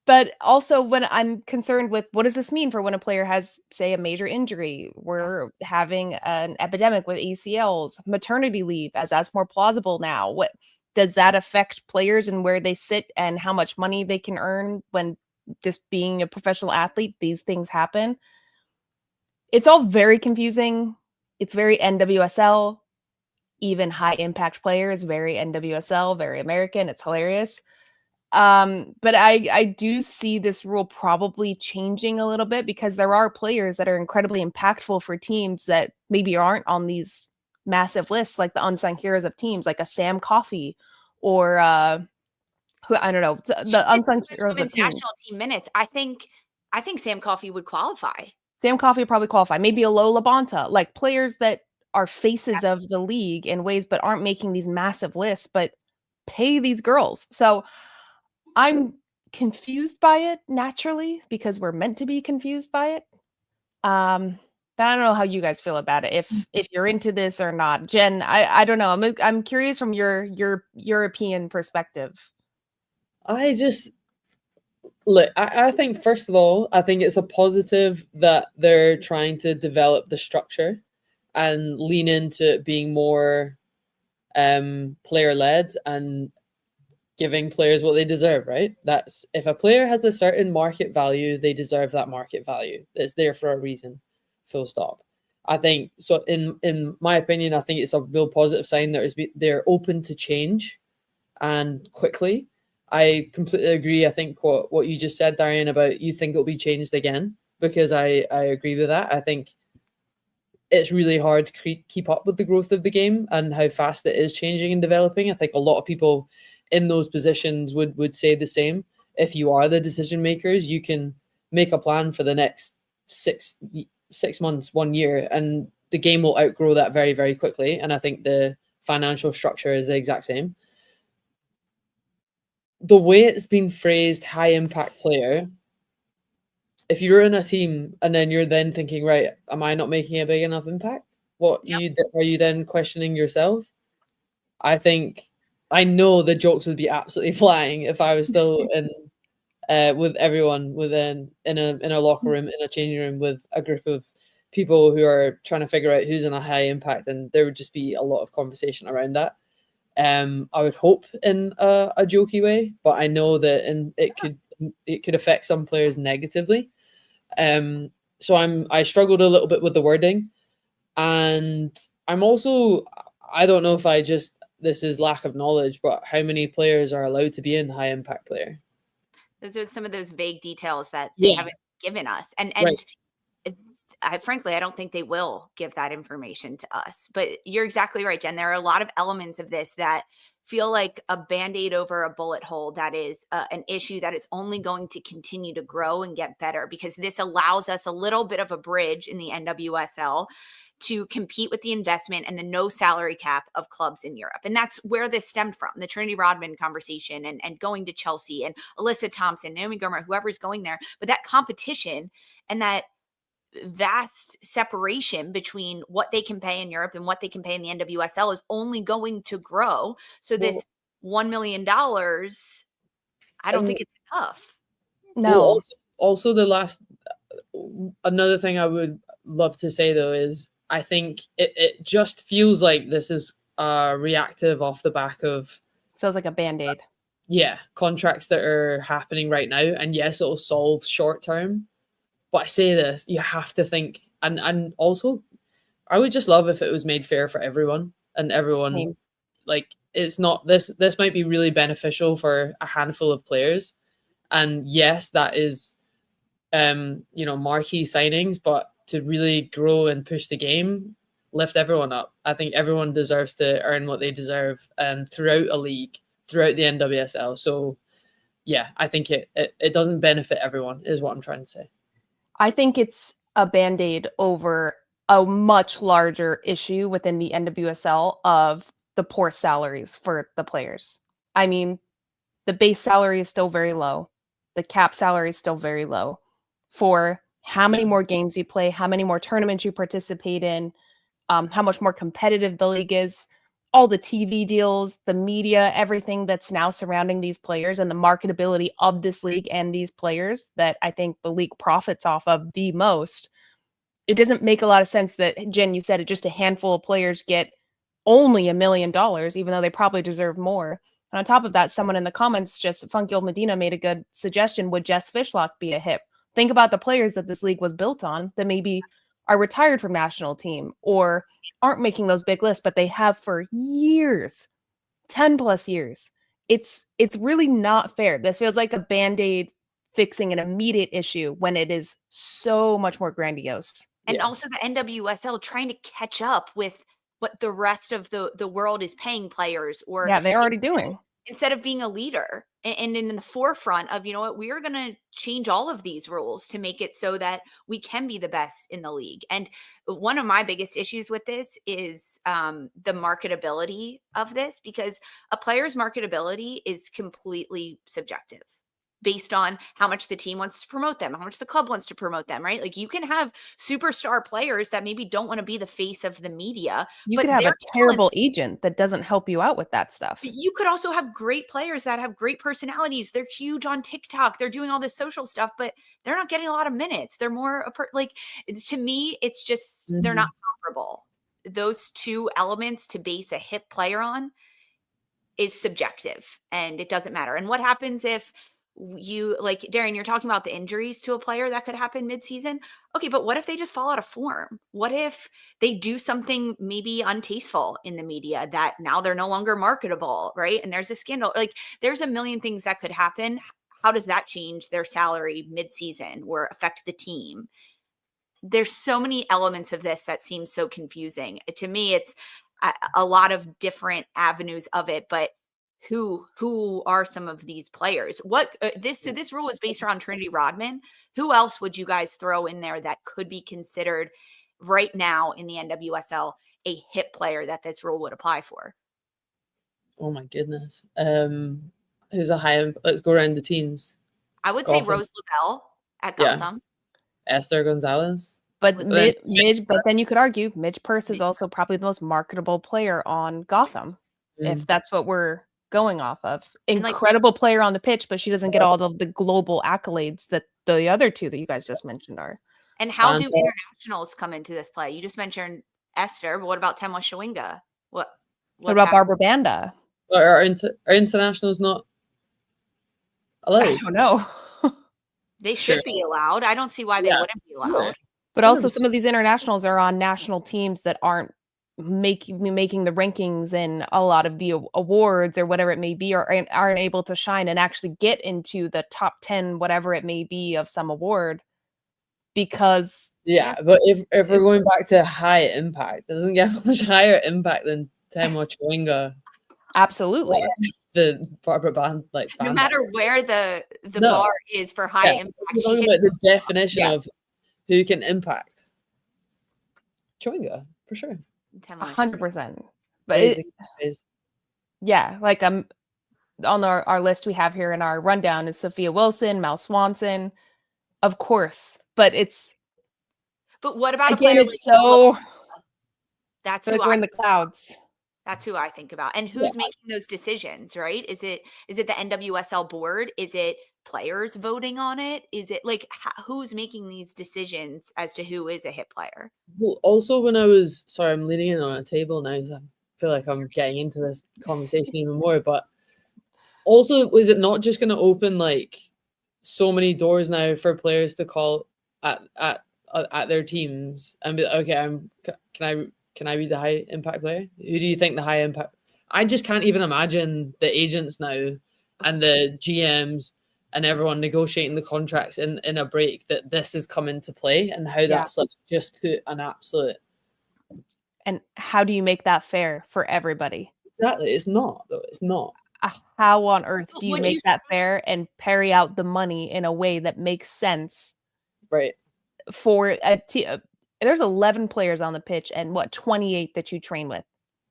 But also, when I'm concerned with what does this mean for when a player has, say, a major injury, we're having an epidemic with ACLs, maternity leave, as that's more plausible now. What does that affect players and where they sit and how much money they can earn when just being a professional athlete, these things happen? It's all very confusing. It's very NWSL. Even high impact players, very NWSL, very American. It's hilarious. But I do see this rule probably changing a little bit because there are players that are incredibly impactful for teams that maybe aren't on these massive lists, like the unsung heroes of teams, like a Sam Coffey or who, I don't know, the unsung heroes of teams. National team minutes. I think Sam Coffey would qualify. Sam Coffey would probably qualify. Maybe a Lola Bonta, like players that are faces of the league in ways, but aren't making these massive lists, but pay these girls. So I'm confused by it naturally because we're meant to be confused by it. But I don't know how you guys feel about it. If you're into this or not, Jen, I don't know. I'm curious from your European perspective. I think first of all, I think it's a positive that they're trying to develop the structure and lean into it being more player led and giving players what they deserve, right? That's if a player has a certain market value, they deserve that market value. It's there for a reason. Full stop. I think so. In my opinion, I think it's a real positive sign that they're open to change and quickly. I completely agree. I think what you just said, Darian, about you think it'll be changed again, because I agree with that. I think it's really hard to keep up with the growth of the game and how fast it is changing and developing. I think a lot of people in those positions would say the same. If you are the decision makers, you can make a plan for the next six months, 1 year, and the game will outgrow that very, very quickly. And I think the financial structure is the exact same. The way it's been phrased, high impact player, if you're in a team and then you're then thinking, right, am I not making a big enough impact? Are you then questioning yourself? I know the jokes would be absolutely flying if I was still in with everyone in a locker room, in a changing room with a group of people who are trying to figure out who's in a high impact, and there would just be a lot of conversation around that. I would hope in a jokey way, but I know that it could affect some players negatively. So I struggled a little bit with the wording, and I'm also, I don't know if this is lack of knowledge, but how many players are allowed to be in high impact player? Those are some of those vague details that they haven't given us. And right. frankly, I don't think they will give that information to us. But you're exactly right, Jen. There are a lot of elements of this that feel like a Band-Aid over a bullet hole that is an issue that is only going to continue to grow and get better, because this allows us a little bit of a bridge in the NWSL to compete with the investment and the no salary cap of clubs in Europe. And that's where this stemmed from, the Trinity Rodman conversation and going to Chelsea and Alyssa Thompson, Naomi Gurmer, whoever's going there. But that competition and that vast separation between what they can pay in Europe and what they can pay in the NWSL is only going to grow. So this $1 million, I don't think it's enough. No. Also the last, another thing I would love to say though is I think it just feels like this is reactive off the back of, feels like a Band-Aid. Yeah, contracts that are happening right now. And yes, it'll solve short term. But I say this, you have to think, and also, I would just love if it was made fair for everyone, and everyone, like, it's not, this might be really beneficial for a handful of players. And yes, that is, marquee signings, but to really grow and push the game, lift everyone up. I think everyone deserves to earn what they deserve, and throughout a league, throughout the NWSL. So yeah, I think it doesn't benefit everyone, is what I'm trying to say. I think it's a Band-Aid over a much larger issue within the NWSL of the poor salaries for the players. I mean, the base salary is still very low. The cap salary is still very low for how many more games you play, how many more tournaments you participate in, how much more competitive the league is, all the TV deals, the media, everything that's now surrounding these players and the marketability of this league and these players that I think the league profits off of the most. It doesn't make a lot of sense that, Jen, you said it, just a handful of players get only $1 million, even though they probably deserve more. And on top of that, someone in the comments, just Funky Old Medina, made a good suggestion. Would Jess Fishlock be a hip? Think about the players that this league was built on that maybe are retired from national team or aren't making those big lists, but they have for years, 10 plus years. It's really not fair. This feels like a Band-Aid fixing an immediate issue when it is so much more grandiose. And also the NWSL trying to catch up with what the rest of the world is paying players, or they're already doing. Instead of being a leader and in the forefront of, we are going to change all of these rules to make it so that we can be the best in the league. And one of my biggest issues with this is the marketability of this, because a player's marketability is completely subjective based on how much the team wants to promote them, how much the club wants to promote them, right? Like, you can have superstar players that maybe don't want to be the face of the media. You could have a terrible agent that doesn't help you out with that stuff. You could also have great players that have great personalities. They're huge on TikTok. They're doing all this social stuff, but they're not getting a lot of minutes. They're more to me, it's just, they're not comparable. Those two elements to base a hip player on is subjective, and it doesn't matter. And what happens if you, like Darian, you're talking about the injuries to a player that could happen mid-season. Okay, but what if they just fall out of form? What if they do something maybe untasteful in the media that now they're no longer marketable, right? And there's a scandal. Like, there's a million things that could happen. How does that change their salary mid-season or affect the team? There's so many elements of this that seem so confusing. To me, it's a lot of different avenues of it, but who are some of these players? This rule is based around Trinity Rodman. Who else would you guys throw in there that could be considered right now in the NWSL a hip player that this rule would apply for? Oh my goodness. Who's a high end? Let's go around the teams. I would say Rose Lavelle at Gotham. Yeah. Esther Gonzalez. But Midge, but then you could argue Midge Purse is also probably the most marketable player on Gotham, if that's what we're going off of. Incredible player on the pitch, but she doesn't get all of the global accolades that the other two that you guys just mentioned are. And how do internationals come into this play? You just mentioned Esther, but what about Temwa Shawinga? What about Barbara Banda? Are internationals not allowed? I don't know. They should be allowed. I don't see why they wouldn't be allowed. But also some of these internationals are on national teams that aren't making the rankings in a lot of the awards or whatever it may be, or aren't able to shine and actually get into the top 10, whatever it may be, of some award. because Yeah, but if we're going back to high impact, it doesn't get much higher impact than Temo Chwenga, absolutely. the Barbara Band No band. matter where the No. bar is for high Yeah, impact, we're she talking hit about the definition Yeah. of who can impact. Chwenga, for sure. 100%. But Amazing. yeah, like on our list we have here in our rundown is Sophia Wilson, Mel Swanson, of course. But it's But what about again, a player it's like so that's like who we're in the clouds. That's who I think about. And who's making those decisions, right? Is it the NWSL board? Is it players voting on it? Is it like who's making these decisions as to who is a hit player? Well, also when I was sorry, I'm leaning in on a table now, so I feel like I'm getting into this conversation even more. But also, was it not just going to open like so many doors now for players to call at their teams and be like, okay, can I be the high impact player? Who do you think the high impact? I just can't even imagine the agents now and the GMs and everyone negotiating the contracts in a break that this has come into play and how that's like just put an absolute. And how do you make that fair for everybody? Exactly, it's not though. It's not. How on earth do you Would make you that fair and parry out the money in a way that makes sense? Right. For a there's 11 players on the pitch and 28 that you train with.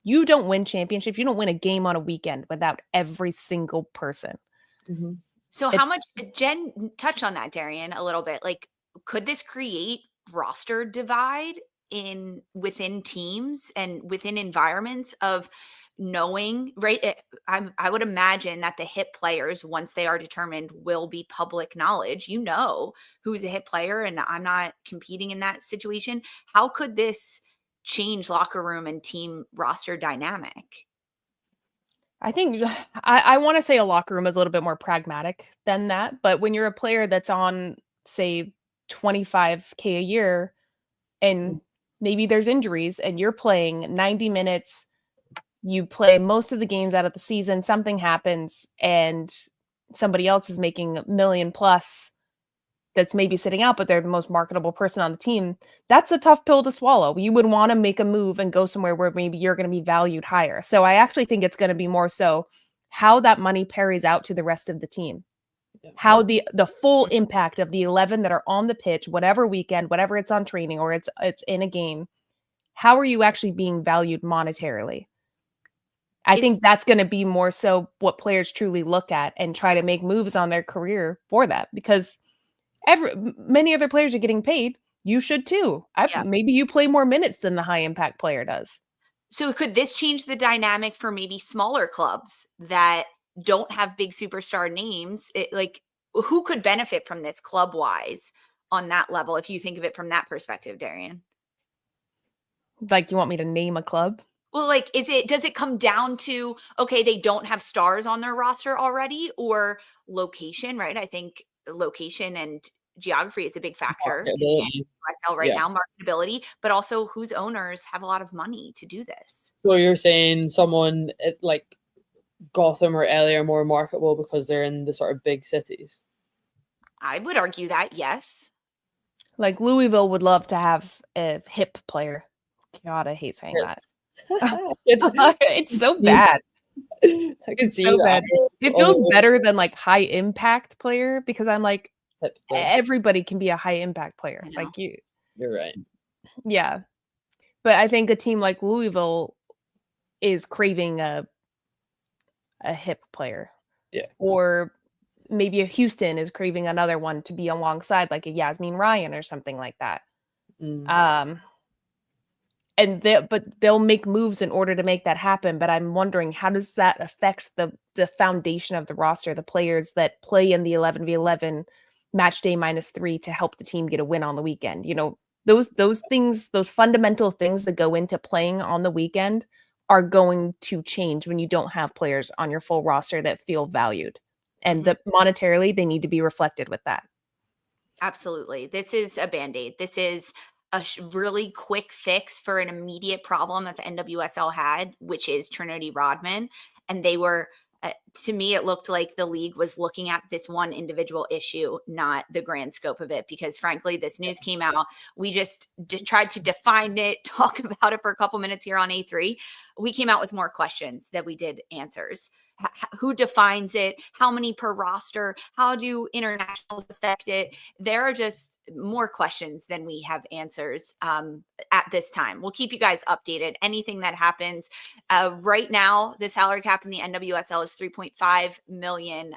You don't win championships. You don't win a game on a weekend without every single person. Mm-hmm. So how much Jen touched on that, Darian, a little bit. Like, could this create roster divide within teams and within environments of knowing, right? I would imagine that the hit players, once they are determined, will be public knowledge. You know who's a hit player, and I'm not competing in that situation. How could this change locker room and team roster dynamic? I think I want to say a locker room is a little bit more pragmatic than that. But when you're a player that's on, say, $25K a year, and maybe there's injuries, and you're playing 90 minutes, you play most of the games out of the season, something happens, and somebody else is making $1 million plus that's maybe sitting out, but they're the most marketable person on the team. That's a tough pill to swallow. You would want to make a move and go somewhere where maybe you're going to be valued higher. So I actually think it's going to be more so how that money parries out to the rest of the team. How the full impact of the 11 that are on the pitch, whatever weekend, whatever it's on training or it's in a game, how are you actually being valued monetarily? I think that's going to be more so what players truly look at and try to make moves on their career for that, because many other players are getting paid. You should too. Maybe you play more minutes than the high impact player does. So could this change the dynamic for maybe smaller clubs that don't have big superstar names? Like, who could benefit from this club wise on that level? If you think of it from that perspective, Darian. Like, you want me to name a club? Well, like, does it come down to, okay, they don't have stars on their roster already, or location, right? I think location and geography is a big factor in the NWSL right now, marketability, but also whose owners have a lot of money to do this. So you're saying someone like Gotham or LA are more marketable because they're in the sort of big cities? I would argue that, yes. Like Louisville would love to have a hip player. God, I hate saying that. It's so bad. It's so bad. It feels better than like high impact player, because I'm like, everybody can be a high impact player. Like you're right. Yeah. But I think a team like Louisville is craving a hip player. Yeah. Or maybe a Houston is craving another one to be alongside, like a Yasmin Ryan or something like that. And they'll make moves in order to make that happen. But I'm wondering, how does that affect the foundation of the roster, the players that play in the 11v11 match day -3 to help the team get a win on the weekend? You know, those things, those fundamental things that go into playing on the weekend are going to change when you don't have players on your full roster that feel valued. And monetarily, they need to be reflected with that. Absolutely. This is a Band-Aid. This is a really quick fix for an immediate problem that the NWSL had, which is Trinity Rodman. And they were to me, it looked like the league was looking at this one individual issue, not the grand scope of it, because frankly, this news came out. We just tried to define it, talk about it for a couple minutes here on A3. We came out with more questions than we did answers. Who defines it? How many per roster? How do internationals affect it? There are just more questions than we have answers at this time. We'll keep you guys updated. Anything that happens. Right now, the salary cap in the NWSL is $3.5 million.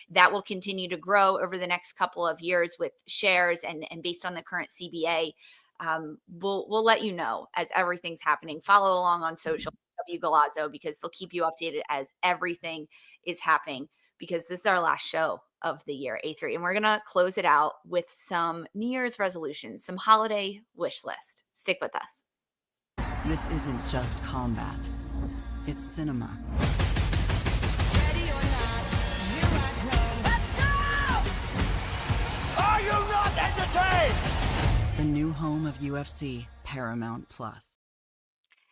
That will continue to grow over the next couple of years with shares and based on the current CBA. We'll let you know as everything's happening. Follow along on social. Galazzo, because they'll keep you updated as everything is happening, because this is our last show of the year, A3, and we're gonna close it out with some New Year's resolutions, some holiday wish list. Stick with us. This isn't just combat, it's cinema. Ready or not, here I come. Let's go! Are you not entertained? The new home of UFC, Paramount Plus.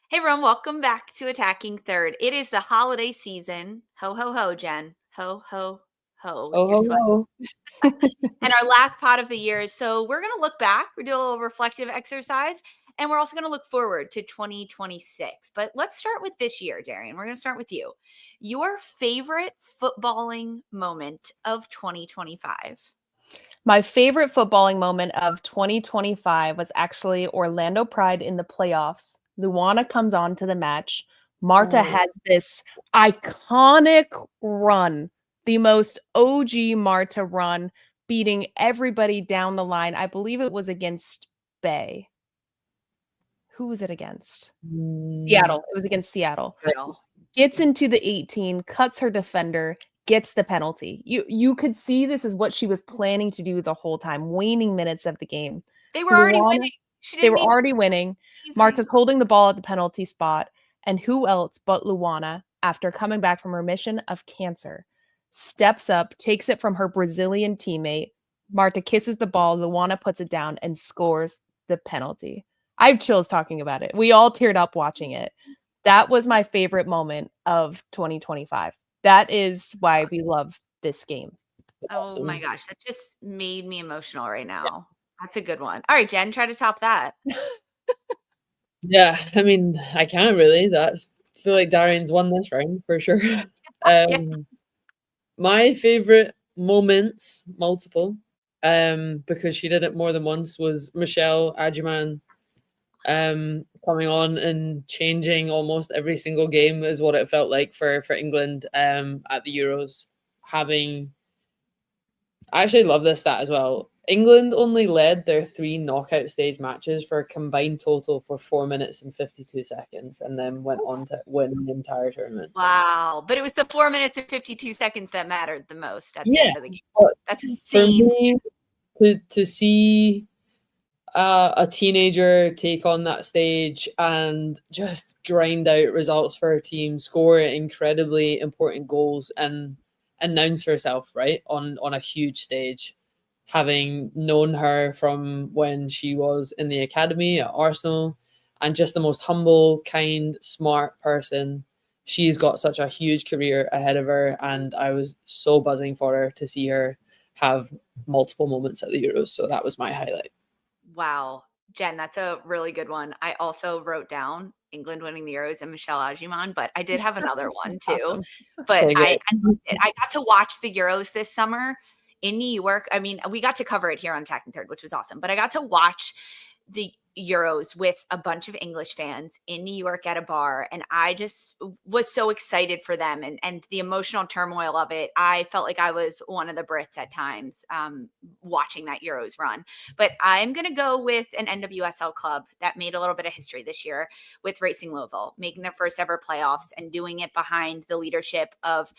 Hey everyone, welcome back to Attacking Third. It is the holiday season. Ho, ho, ho, Jen. Ho, ho, ho. With your sweat. And our last pot of the year. So we're going to look back. We're doing a little reflective exercise. And we're also going to look forward to 2026. But let's start with this year, Darian. We're going to start with you. Your favorite footballing moment of 2025. My favorite footballing moment of 2025 was actually Orlando Pride in the playoffs. Luana comes on to the match. Marta has this iconic run, the most OG Marta run, beating everybody down the line. I believe it was against Bay. Who was it against? Seattle. It was against Seattle. Gets into the 18, cuts her defender, gets the penalty. You could see this is what she was planning to do the whole time, waning minutes of the game. They were already winning. They were already winning. Marta's holding the ball at the penalty spot. And who else but Luana, after coming back from remission of cancer, steps up, takes it from her Brazilian teammate. Marta kisses the ball. Luana puts it down and scores the penalty. I have chills talking about it. We all teared up watching it. That was my favorite moment of 2025. That is why we love this game. Oh my gosh, that just made me emotional right now. Yeah. That's a good one. All right, Jen, try to top that. Yeah, I mean, I can't really. I feel like Darian's won this round for sure. My favorite moments, multiple, because she did it more than once, was Michelle Adjuman coming on and changing almost every single game is what it felt like for England at the Euros. I actually love this stat as well. England only led their 3 knockout stage matches for a combined total for 4 minutes and 52 seconds and then went on to win the entire tournament. Wow. But it was the 4 minutes and 52 seconds that mattered the most at the end of the game. That's insane. For me, to see a teenager take on that stage and just grind out results for her team, score incredibly important goals and announce herself, right, on a huge stage. Having known her from when she was in the academy at Arsenal, and just the most humble, kind, smart person. She's got such a huge career ahead of her, and I was so buzzing for her to see her have multiple moments at the Euros. So that was my highlight. Wow. Jen, that's a really good one. I also wrote down England winning the Euros and Michelle Adjuman, but I did have another one too. Awesome. But I got to watch the Euros this summer in New York. I mean, we got to cover it here on Attacking Third, which was awesome. But I got to watch the Euros with a bunch of English fans in New York at a bar, and I just was so excited for them and the emotional turmoil of it. I felt like I was one of the Brits at times watching that Euros run. But I'm going to go with an NWSL club that made a little bit of history this year with Racing Louisville, making their first ever playoffs and doing it behind the leadership of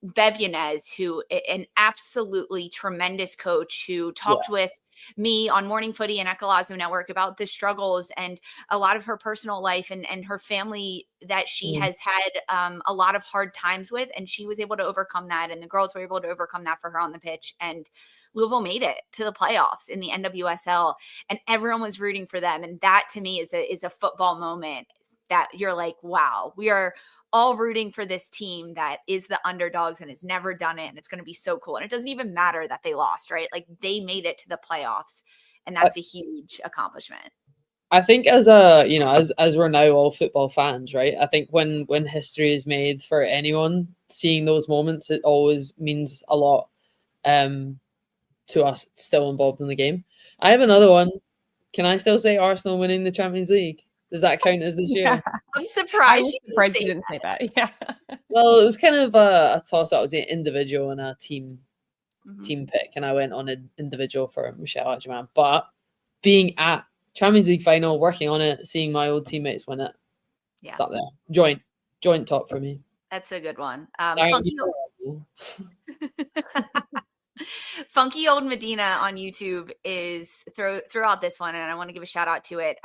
Bev Yanez, who an absolutely tremendous coach who talked with me on Morning Footy and Ekalazo Network about the struggles and a lot of her personal life and her family that she has had a lot of hard times with. And she was able to overcome that. And the girls were able to overcome that for her on the pitch. And Louisville made it to the playoffs in the NWSL, and everyone was rooting for them. And that to me is a football moment that you're like, wow, we are all rooting for this team that is the underdogs and has never done it. And it's going to be so cool. And it doesn't even matter that they lost, right? Like they made it to the playoffs, and that's a huge accomplishment. I think as we're now all football fans, right? I think when history is made for anyone, seeing those moments, it always means a lot to us still involved in the game. I have another one. Can I still say Arsenal winning the Champions League? Does that count as the cheer? Yeah. I'm surprised you didn't say that. Yeah. Well, it was kind of a toss-up. It was an individual and a team pick, and I went on an individual for Michelle Adjaman. But being at Champions League final, working on it, seeing my old teammates win it, it's up there. Joint top for me. That's a good one. Funky Old Medina on YouTube is throw out this one, and I want to give a shout out to it.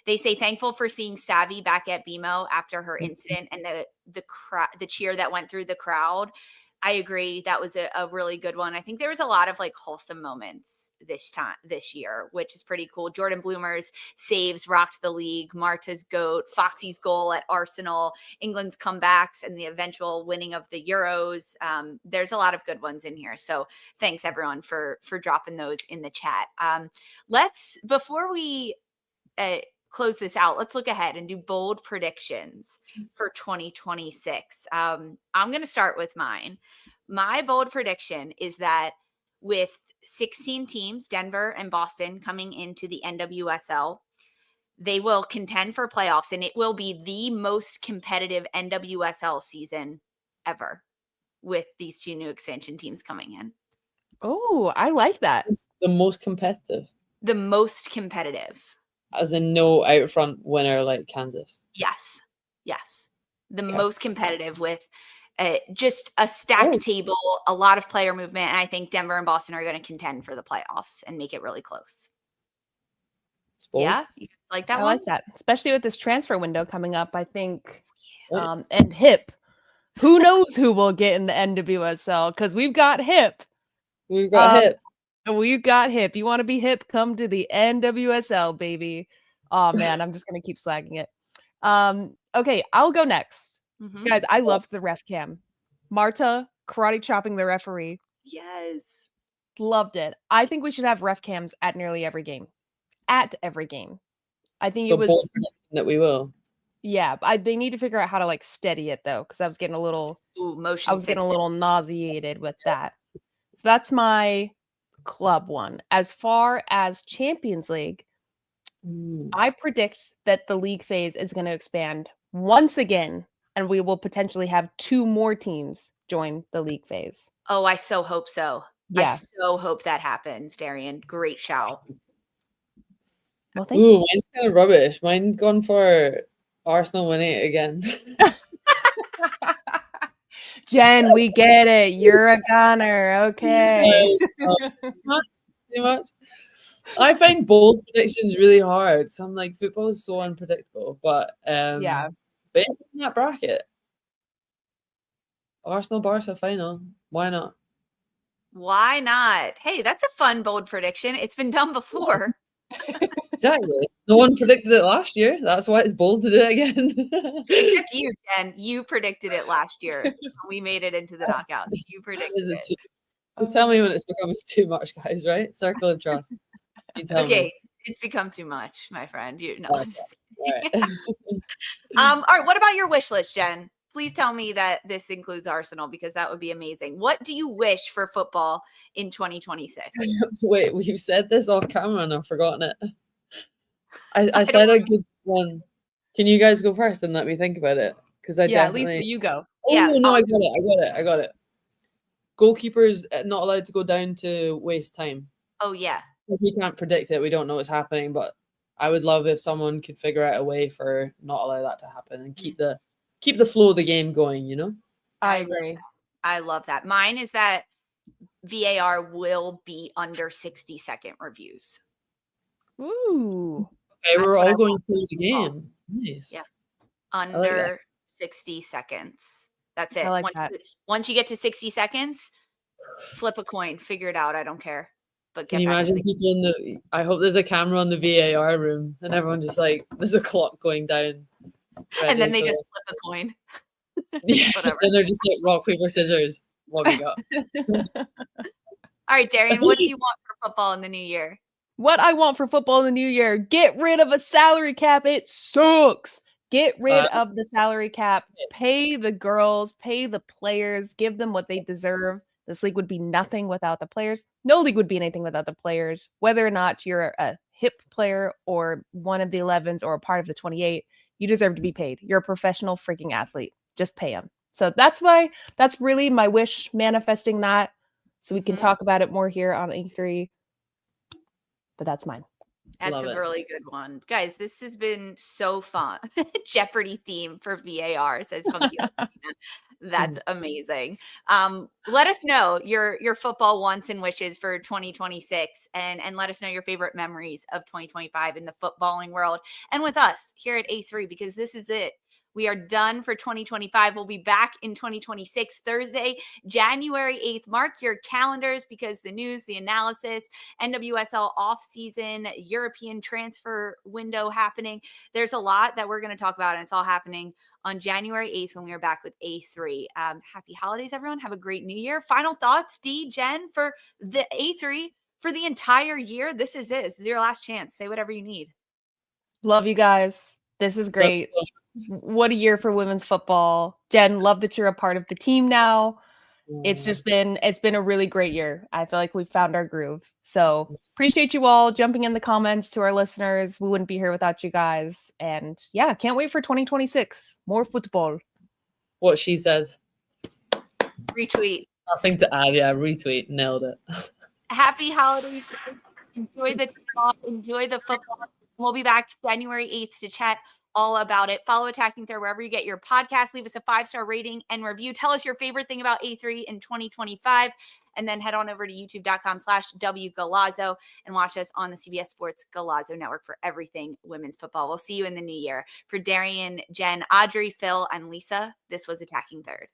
They say thankful for seeing Savvy back at BMO after her incident and the cheer that went through the crowd. I agree. That was a really good one. I think there was a lot of like wholesome moments this year, which is pretty cool. Jordan Bloomer's saves rocked the league. Marta's GOAT, Foxy's goal at Arsenal, England's comebacks, and the eventual winning of the Euros. There's a lot of good ones in here. So thanks everyone for dropping those in the chat. Before we close this out, let's look ahead and do bold predictions for 2026. I'm going to start with mine. My bold prediction is that with 16 teams, Denver and Boston coming into the NWSL, they will contend for playoffs, and it will be the most competitive NWSL season ever with these two new expansion teams coming in. Oh, I like that. It's the most competitive. The most competitive. As in no out front winner like Kansas. Yes. The most competitive with just a stacked table, a lot of player movement. And I think Denver and Boston are going to contend for the playoffs and make it really close. Yeah. You like that one? I like that. Especially with this transfer window coming up, I think. And Hip. Who knows who will get in the NWSL? Because we've got Hip. We've got Hip. We've got Hip. You want to be hip? Come to the NWSL, baby. Oh man, I'm just gonna keep slagging it. Okay, I'll go next. Guys, I loved the ref cam. Marta karate chopping the referee. Yes. Loved it. I think we should have ref cams at nearly every game. At every game. I think it was that we will. Yeah, they need to figure out how to like steady it though, because I was getting a little getting a little nauseated with that. So that's my club one. As far as Champions League, I predict that the league phase is going to expand once again, and we will potentially have 2 more teams join the league phase. Oh, I so hope so. Yeah. I so hope that happens, Darian. Great shout. Well, thank you. Mine's kind of rubbish. Mine's gone for Arsenal winning it again. Jen, we get it. You're a goner. Okay. Too much. I find bold predictions really hard. So I'm like, football is so unpredictable. But based on that bracket, Arsenal-Barca final. Why not? Why not? Hey, that's a fun, bold prediction. It's been done before. Exactly. No one predicted it last year. That's why it's bold to do it again. Except you, Jen. You predicted it last year. We made it into the knockouts. You predicted it. Just tell me when it's becoming too much, guys, right? Circle of trust. Okay. It's become too much, my friend. All right. All right. What about your wish list, Jen? Please tell me that this includes Arsenal, because that would be amazing. What do you wish for football in 2026? Wait, we've said this off camera and I've forgotten it. I said a good one. Can you guys go first and let me think about it? Because definitely... Lisa, you go. Oh, no, I got it. Goalkeepers not allowed to go down to waste time. Oh, yeah. Because we can't predict it. We don't know what's happening. But I would love if someone could figure out a way for not allow that to happen and keep the flow of the game going, you know? I agree. I love that. Mine is that VAR will be under 60-second reviews. Ooh. Okay, That's we're what I all going want. through the game. Nice. Yeah. like that. Under 60 seconds. That's it. I like that. Once you get to 60 seconds, flip a coin, figure it out. I don't care. But Can get you back to imagine people in the? I hope there's a camera on the VAR room, and everyone just like there's a clock going down, and then ready they for- just flip a coin. yeah. whatever. Then they're just like rock paper scissors. What we got? All right, Darian, what do you want for football in the new year? What I want for football in the new year, get rid of a salary cap. It sucks. Get rid of the salary cap. Pay the girls, pay the players, give them what they deserve. This league would be nothing without the players. No league would be anything without the players. Whether or not you're a hip player or one of the 11s or a part of the 28, you deserve to be paid. You're a professional freaking athlete. Just pay them. So that's really my wish, manifesting that. So we can talk about it more here on E3. But that's mine. That's a really good one. Guys, this has been so fun. Jeopardy theme for VAR, says Funky. That's amazing. Let us know your football wants and wishes for 2026 and let us know your favorite memories of 2025 in the footballing world and with us here at A3, because this is it. We are done for 2025. We'll be back in 2026, Thursday, January 8th. Mark your calendars because the news, the analysis, NWSL offseason, European transfer window happening. There's a lot that we're going to talk about, and it's all happening on January 8th when we are back with A3. Happy holidays, everyone. Have a great new year. Final thoughts, Dee, Jen, for the A3 for the entire year. This is it. This is your last chance. Say whatever you need. Love you guys. This is great. What a year for women's football. Jen, love that you're a part of the team now. It's been a really great year. I feel like we've found our groove. So appreciate you all jumping in the comments. To our listeners, we wouldn't be here without you guys. And yeah, can't wait for 2026. More football. What she said. Retweet. Nothing to add. Yeah, retweet. Nailed it. Happy holidays. Enjoy the football. We'll be back January 8th to chat all about it. Follow Attacking Third wherever you get your podcast. Leave us a 5-star rating and review. Tell us your favorite thing about A3 in 2025. And then head on over to youtube.com/WGalazzo and watch us on the CBS Sports Galazzo Network for everything women's football. We'll see you in the new year. For Darian, Jen, Audrey, Phil, I'm Lisa. This was Attacking Third.